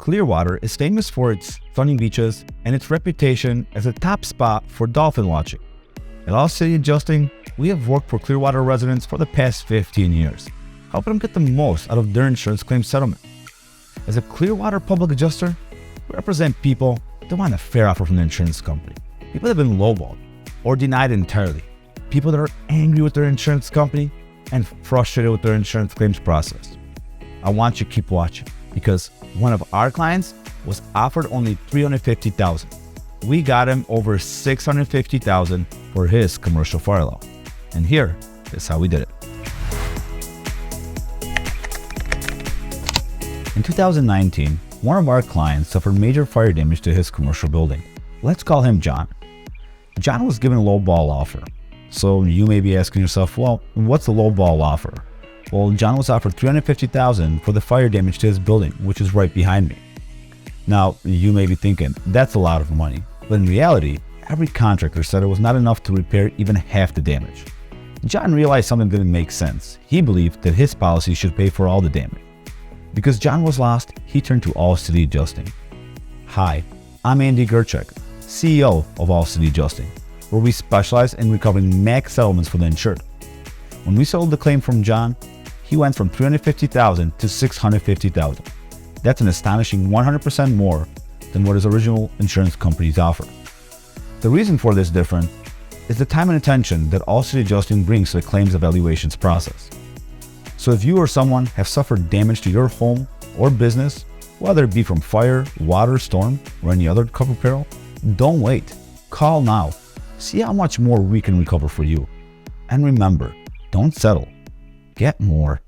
Clearwater is famous for its stunning beaches and its reputation as a top spot for dolphin watching. At All City Adjusting, we have worked for Clearwater residents for the past 15 years, helping them get the most out of their insurance claim settlement. As a Clearwater public adjuster, we represent people that want a fair offer from the insurance company, people that have been lowballed or denied entirely, people that are angry with their insurance company and frustrated with their insurance claims process. I want you to keep watching because one of our clients was offered only $350,000. We got him over $650,000 for his commercial fire law. And here is how we did it. In 2019, one of our clients suffered major fire damage to his commercial building. Let's call him John. John was given a low-ball offer. So you may be asking yourself, well, what's the low-ball offer? Well, John was offered $350,000 for the fire damage to his building, which is right behind me. Now, you may be thinking, that's a lot of money. But in reality, every contractor said it was not enough to repair even half the damage. John realized something didn't make sense. He believed that his policy should pay for all the damage. Because John was lost, he turned to All City Adjusting. Hi, I'm Andy Gerchek, CEO of All City Adjusting, where we specialize in recovering max settlements for the insured. When we settled the claim from John, he went from $350,000 to $650,000. That's an astonishing 100% more than what his original insurance companies offer. The reason for this difference is the time and attention that All City Adjusting brings to the claims evaluations process. So if you or someone have suffered damage to your home or business, whether it be from fire, water, storm, or any other covered peril, don't wait. Call now. See how much more we can recover for you. And remember, don't settle. Get more.